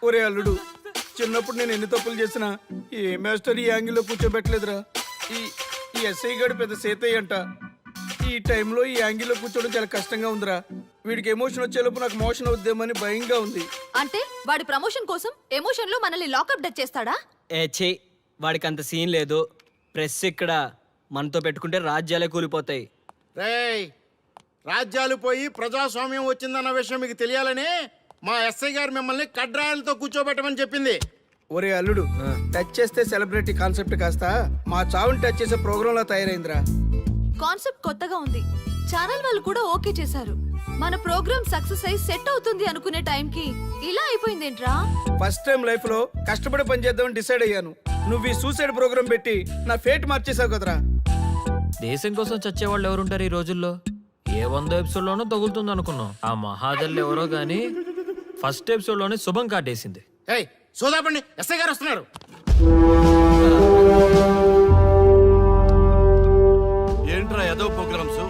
ఒరే అల్లుడు, చిన్నప్పుడు నేను ఎన్ని తప్పులు చేసినా ఏ మాస్టర్ ఈ యాంగిల్లో కూర్చోబెట్టలేదురా. ఈ ఎస్ఐ గడు పెద్ద సేతయ్య అంట. ఈ టైంలో ఈ యాంగిల్లో కూర్చోవడం చాలా కష్టంగా ఉందిరా. వీడికి ఎమోషన్ వచ్చేలోపు నాకు మోషన్ అవుద్దేమని భయంగా ఉంది. అంటే వాడి ప్రమోషన్ కోసం ఎమోషన్ లో మనల్ని లాకప్ డెత్ చేస్తాడా? ఛీ, వాడికి అంత సీన్ లేదు. ప్రెస్ ఇక్కడ మనతో పెట్టుకుంటే రాజ్యాలే కూలిపోతాయి. రేయ్, రాజ్యాలు పోయి ప్రజాస్వామ్యం వచ్చిందన్న విషయం మీకు తెలియాలని మా ఎస్ఐ గారు మిమ్మల్ని కడ్రాయలతో కూర్చోబెట్టమని చెప్పింది. ఒరే అల్లుడు, టచ్ చేస్తే సెలబ్రిటీ కాన్సెప్ట్ కాస్త మా చావుని టచ్ చేసే ప్రోగ్రామ్ లా తయారైందిరా. కాన్సెప్ట్ కొత్తగా ఉంది. ఛానల్ వాళ్ళు కూడా ఓకే చేశారు. మన ప్రోగ్రామ్ సక్సెస్ అయి సెట్ అవుతుంది అనుకునే టైంకి ఇలా అయిపోయిందేంట్రా? ఫస్ట్ టైం లైఫ్ లో కష్టపడి పని చేద్దామని డిసైడ్ అయ్యాను. నువ్వు ఈ సూసైడ్ ప్రోగ్రామ్ పెట్టి నా ఫేట్ మార్చేసావు కదరా. దేశం కోసం చచ్చేవాళ్ళు ఎవరుంటారు ఈ రోజుల్లో? ఏ 100 ఎపిసోడ్లోనో తగులుతుంది అనుకున్నాం. ఆ మహాదల్ ఎవరో గానీ ఫస్ట్ ఎపిసోడ్లోనే శుభం కాటేసింది. ఏయ్ సోదాపండి, ఎస్ఐ గారు వస్తున్నారు. ఏంట్రా ఏదో ప్రోగ్రామ్స్?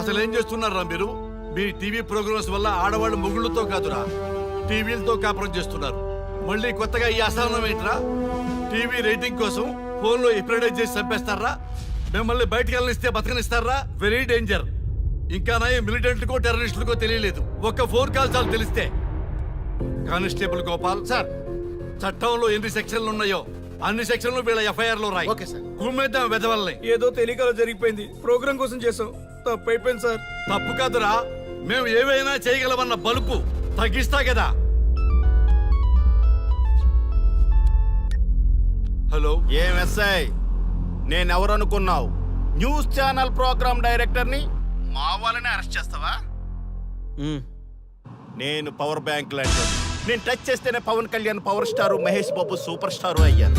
అసలు ఏం చేస్తున్నారా మీరు? మీ టీవీ ప్రోగ్రామ్స్ వల్ల ఆడవాళ్ళు మొగుళ్ళతో కాదురా, టీవీలతో కాపురం చేస్తున్నారు. మళ్ళీ కొత్తగా ఈ అసహనం ఏంట్రా? టీవీ రేటింగ్ కోసం ఫోన్లో ఎప్రిడైజ్ చేసి చంపేస్తారా? మిమ్మల్ని బయటకు వెళ్ళనిస్తే బతకనిస్తారా? Very danger. ఇంకా నా మిలిటెంట్లకో టెర్రరిస్టులకో తెలియలేదు, ఒక్క ఫోన్ కాల్ చాలు తెలిస్తే. కానిస్టేబుల్ గోపాల్ సార్, చట్టంలో ఎన్ని సెక్షన్లు ఉన్నాయో అన్ని సెక్షన్లు వీళ్ళ ఎఫ్ఐఆర్ లో రాయి. Okay sir. కుమ్మేద్దాం వెదవల్ని. ఏదో తెలియకలో జరిగిపోయింది. ప్రోగ్రామ్ కోసం చేసాం, తప్పు అయిపోయింది సార్. తప్పు కాదురా, మేము ఏవైనా చేయగలమన్న బలుపు తగ్గిస్తా కదా. హలో, ఏం ఎస్ఐ, నేనెవరనుకున్నావు? న్యూస్ ఛానల్ ప్రోగ్రామ్ డైరెక్టర్ని మా వాళ్ళని అరెస్ట్ చేస్తావా? నేను పవర్ బ్యాంక్ లాంటి. నేను టచ్ చేస్తేనే Pawan Kalyan power star, Mahesh Babu super star అయ్యారు.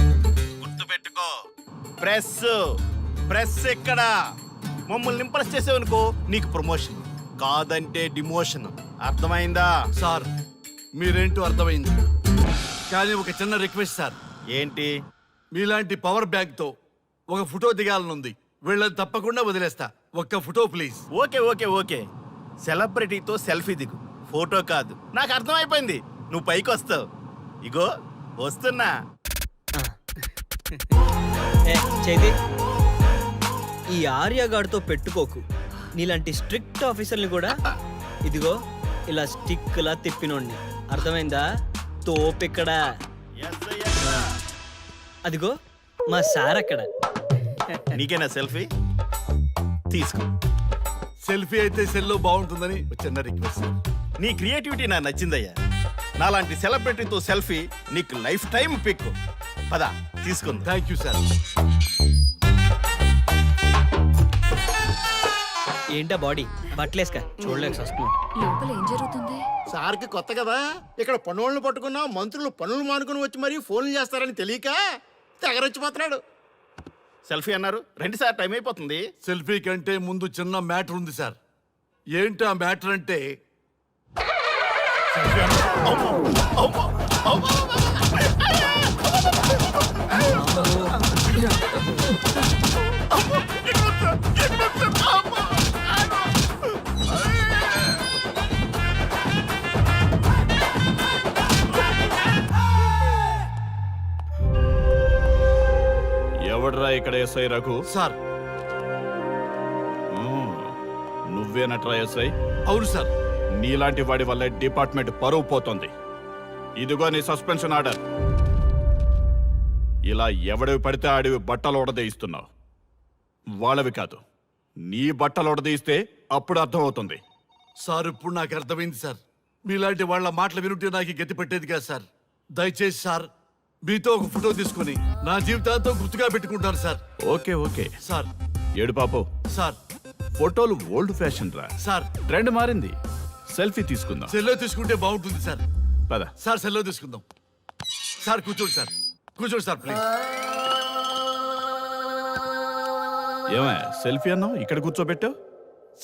గుర్తుపెట్టుకో, ప్రెస్ ఎక్కడ మమ్మల్ని ఇంప్రెస్ చేసేవనుకో నీకు ప్రమోషన్, కాదంటే డిమోషన్. అర్థమైందా? సార్ మీరేంటో అర్థమైంది, కానీ ఒక చిన్న రిక్వెస్ట్ సార్. ఏంటి? మీలాంటి పవర్ బ్యాంక్ తో ఒక ఫోటో దిగాలనుంది. వీళ్ళని తప్పకుండా వదిలేస్తా. ఒక్క photo please. Okay okay okay, సెలబ్రిటీతో సెల్ఫీ దిగు, ఫోటో కాదు. నాకు అర్థమైపోయింది, నువ్వు పైకి వస్తావు. ఇగో వస్తున్నా. చేతి ఈ ఆర్యగాడితో పెట్టుకోకు. నీలాంటి స్ట్రిక్ట్ ఆఫీసర్ని కూడా ఇదిగో ఇలా స్టిక్ లా తిప్పినోడిని. అర్థమైందా? తోపిక్కడ. అదిగో మా సార్ అక్కడ. నీకేనా సెల్ఫీ? తీసుకో. సెల్ఫీ అయితే సెల్లో బాగుంటుందని ఒక చిన్న రిక్వెస్ట్ సార్. నీ క్రియేటివిటీ నాకు నచ్చిందయ్యా. నాలాంటి సెలబ్రిటీతో సెల్ఫీ నీకు లైఫ్ టైం పిక్. పద తీసుకుంది. Thank you sir. ఏంటా బాడీ బట్టలేసుక చూడలేక వస్తున్నాం. లోపల ఏం జరుగుతుంది? సార్కి కొత్త కదా, ఇక్కడ పనులను పట్టుకున్నా మంత్రులు పనులు మానుకుని వచ్చి మరీ ఫోన్లు చేస్తారని తెలియక తెగరొచ్చిపోతున్నాడు. సెల్ఫీ అన్నారు, రండి సార్, టైం అయిపోతుంది. సెల్ఫీ కంటే ముందు చిన్న మ్యాటర్ ఉంది సార్. ఏంటి ఆ మ్యాటర్ అంటే, ఎవడ్రా ఇక్కడ ఎస్ఐ రఘు? సార్ నువ్వేనట్రా ఎస్ఐ? అవును సార్. నీలాంటి వాడి వల్ల డిపార్ట్మెంట్ పరువు పోతుంది. ఇదిగో నీ సస్పెన్షన్ ఆర్డర్. ఇలా ఎవడివి పడితే ఆడివి బట్టలు ఉడదీయిస్తున్నావు. వాళ్ళవి కాదు, నీ బట్టలు ఉడదీయిస్తే అప్పుడు అర్థమవుతుంది. సార్ ఇప్పుడు నాకు అర్థమైంది సార్. మీలాంటి వాళ్ళ మాటలు వినుంటే నాకు గతి పెట్టేది కాదు సార్. దయచేసి సార్ మీతో ఒక ఫోటో తీసుకుని నా జీవితాంతో గుర్తుగా పెట్టుకుంటాను సార్. Okay okay sir. ఏడు పాపు సార్ ఫోటోలు ఓల్డ్ ఫ్యాషన్ రా. సార్ ట్రెండ్ మారింది. సెల్ఫీ తీసుకుందాం. సెల్లో తీసుకుంటే బాగుంటుంది సార్. పద సార్ సెల్లో తీసుకుందాం. సార్ కూర్చోండి సార్, కూర్చోండి సార్ ప్లీజ్. ఏమయ్య సెల్ఫీ అన్నావు, ఇక్కడ కూర్చోబెట్టావు?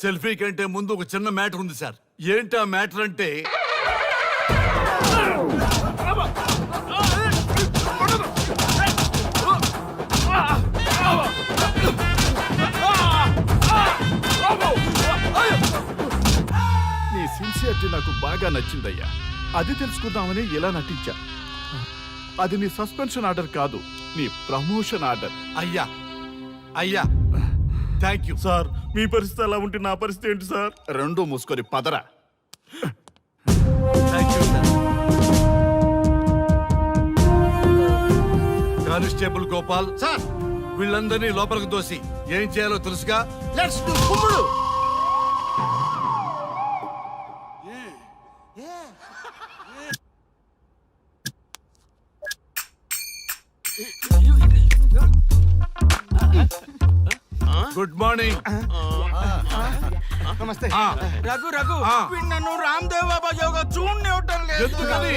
సెల్ఫీ కంటే ముందు ఒక చిన్న మ్యాటర్ ఉంది సార్. ఏంటి ఆ మ్యాటర్ అంటే, నీ సిన్సియారిటీ నాకు బాగా నచ్చిందయ్యా. అది తెలుసుకుందామని ఇలా నటించా. అది నీ సస్పెన్షన్ ఆర్డర్ కాదు, నీ ప్రమోషన్ ఆర్డర్. అయ్యా అయ్యా థ్యాంక్ యూ. సార్ మీ పరిస్థితి అలా ఉంటే నా పరిస్థితి ఏంటి సార్? రెండు మూసుకొని పదరా. Thank you sir. Constable Gopal, sir వీళ్ళందరినీ లోపలికి దోసి ఏం చేయాలో తెలుసుగా. లెట్స్ డు కుమ్ముడు. Good morning. నమస్తే. రఘు రఘు ఆ. వీడు నన్ను రామ్దేవ్ బాబా యోగా చూడనివ్వటం లేదు. ఎందుకని?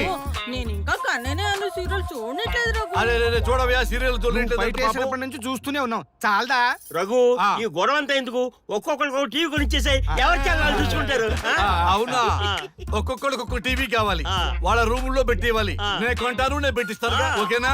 నేను ఇంకా కన్ననే అను సీరియల్ చూడట్లేదు రఘు. అరే రే, చూడవయ్యా సీరియల్ బయట వేసినప్పటి నుంచి చూస్తూనే ఉన్నాం. చాలదా? రఘు ఆ. ఈ గొడవ అంతా ఎందుకు? ఒక్కొక్కరికి ఒక టీవీ కొనిచ్చేసాయి, ఎవరి ఛానల్ చూసుకుంటారు. అవునా? ఒక్కొక్కడికి ఒక్కొక్క టీవీ కావాలి, ఆ. వాళ్ళ రూముల్లో పెట్టి ఇవ్వాలి. నేను కొంటాను, నేను పెట్టిస్తాను. ఓకేనా?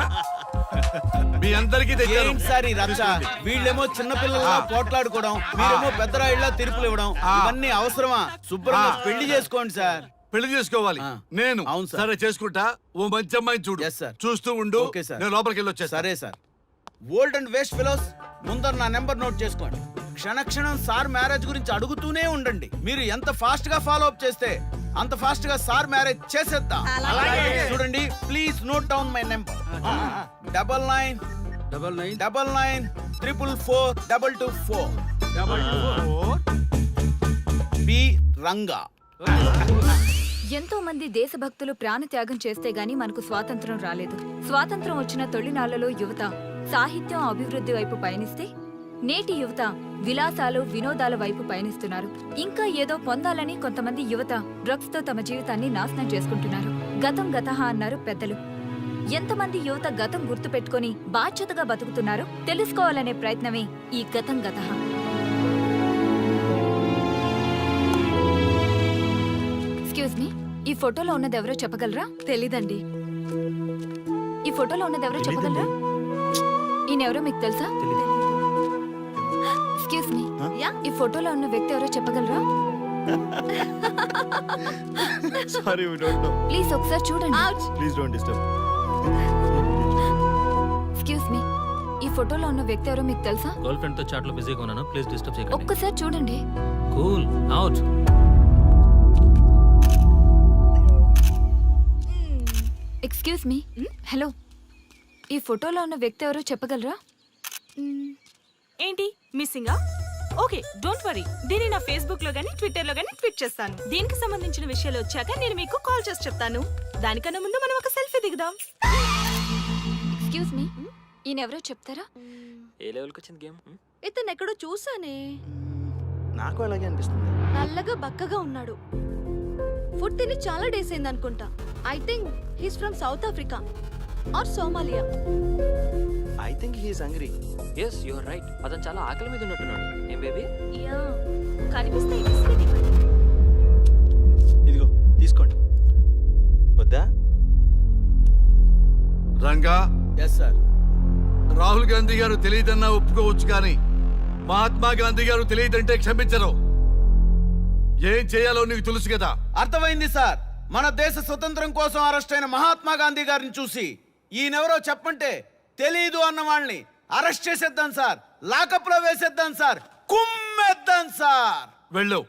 మీ అందరికీ తెచ్చాను. ఏంటి సార్ ఈ రచ్చ? వీళ్ళేమో చిన్న పిల్లల్లా పోట్లాడుకోవడం, మీరేమో పెద్దరాయిళ్ళ తీర్పులు ఇవ్వడం, ఇవన్నీ అవసరమా? శుభ్రంగా పెళ్లి చేసుకోండి సార్. పెళ్లి చేసుకోవాలి ఆ. నేను. అవును సార్. సరే చేసుకుంటా. ఓ మంచి అమ్మాయిని చూడు. Yes, sir. చూస్తూ ఉండు. Okay, sir. నేను లోపలికి వెళ్ళి వచ్చేస్తా. సరే sir. Old and waste fellows, ముందర నా నెంబర్ నోట్ చేసుకోండి. క్షణక్షణం సార్ మ్యారేజ్ గురించి అడుగుతూనే ఉండండి. మీరు ఎంత ఫాస్ట్ గా ఫాలో అప్ చేస్తే అంత ఫాస్ట్ గా సార్ మ్యారేజ్ చేసేద్దాం. చూడండి, please note down my number. 9999442224. B Ranga. ఎంతో మంది దేశభక్తులు ప్రాణత్యాగం చేస్తే గాని మనకు స్వాతంత్రం రాలేదు. స్వాతంత్రం వచ్చిన తొలినాళ్లలో యువత సాహిత్యం అభివృద్ధి వైపు పయనిస్తే నేటి యువత విలాసాలు వినోదాల వైపు పయనిస్తున్నారు. ఇంకా ఏదో పొందాలని కొంతమంది యువత డ్రగ్స్ తో తమ జీవితాన్ని నాశనం చేసుకుంటున్నారు. గతం గతహ అన్నారు పెద్దలు. ఎంతమంది యువత గతం గుర్తు పెట్టుకుని బాధ్యతగా బతుకుతున్నారో తెలుసుకోవాలనే ప్రయత్నమే ఈ గతం గతహ. ఎక్స్క్యూజ్ మీ, ఈ ఫోటోలో ఉన్నది ఎవరో చెప్పగలరా? తెలీదండి. ఈ ఫోటోలో ఉన్నది ఎవరో చెప్పగలరా? ఈయనెవరో మీకు తెలుసా? ఎక్స్క్యూజ్ మీ, ఈ ఫోటోలో ఉన్న వ్యక్తి ఎవరో చెప్పగలరా? Sorry we don't know. Please ఒకసారి చూడండి. Please don't disturb. Excuse me, ఈ ఫోటోలో ఉన్న వ్యక్తి ఎవరో మీకు తెలుసా? గర్ల్ ఫ్రెండ్ తో చాట్ లో బిజీగా ఉన్నాను, ప్లీజ్ డిస్టర్బ్ చేయకండి. ఒక్కసారి చూడండి. Cool out. Excuse me, hello, ఈ ఫోటోలో ఉన్న వ్యక్తి ఎవరో చెప్పగలరా? ఏంటి మిస్సింగా? Okay, don't worry. దీన్ని నా ఫేస్బుక్ లో గానీ ట్విట్టర్ లో గానీ ట్వీట్ చేస్తాను. దీనికి సంబంధించిన విషయాలు వచ్చాక నేను మీకు కాల్ చేసి చెప్తాను. దానికన్నా ముందు మనం ఒక సెల్ఫీ దిగుదాం. ఎక్స్క్యూజ్ మీ, ఈయన ఎవరో చెప్తారా? ఏ లెవెల్కి వచ్చింది గేమ్? ఇతను ఎక్కడో చూసానే. నాకు అలాగే అనిపిస్తుంది. నల్లగా బక్కగా ఉన్నాడు. ఫుడ్ తిని చాలా డేస్ అయింది అనుకుంటా. I think he's from South Africa or Somalia. I think he is hungry. Yes you are right. అతను చాలా ఆకలి మీద ఉన్నట్టున్నాడు. ఏం బేబీ? యా, కనిపిస్తే ఈ బిస్కెట్ ఇవ్వండి. ఇదిగో తీసుకోండి. వద్దా? Ranga, yes sir. రాహుల్ గాంధీ గారు తెలియదన్నా ఒప్పుకోవచ్చు, కానీ మహాత్మా గాంధీ గారు తెలియదంటే క్షమించరు. ఏం చేయాలో నీకు తెలుసు కదా. అర్థమైంది సార్. మన దేశ స్వతంత్రం కోసం అరెస్ట్ అయిన మహాత్మా గాంధీ గారిని చూసి ఈయనెవరో చెప్పంటే తెలీదు అన్న వాళ్ళని అరెస్ట్ చేసేద్దాం సార్. లాకప్ లో వేసేద్దాం సార్. కుమ్మేద్దాం సార్. వెళ్ళు.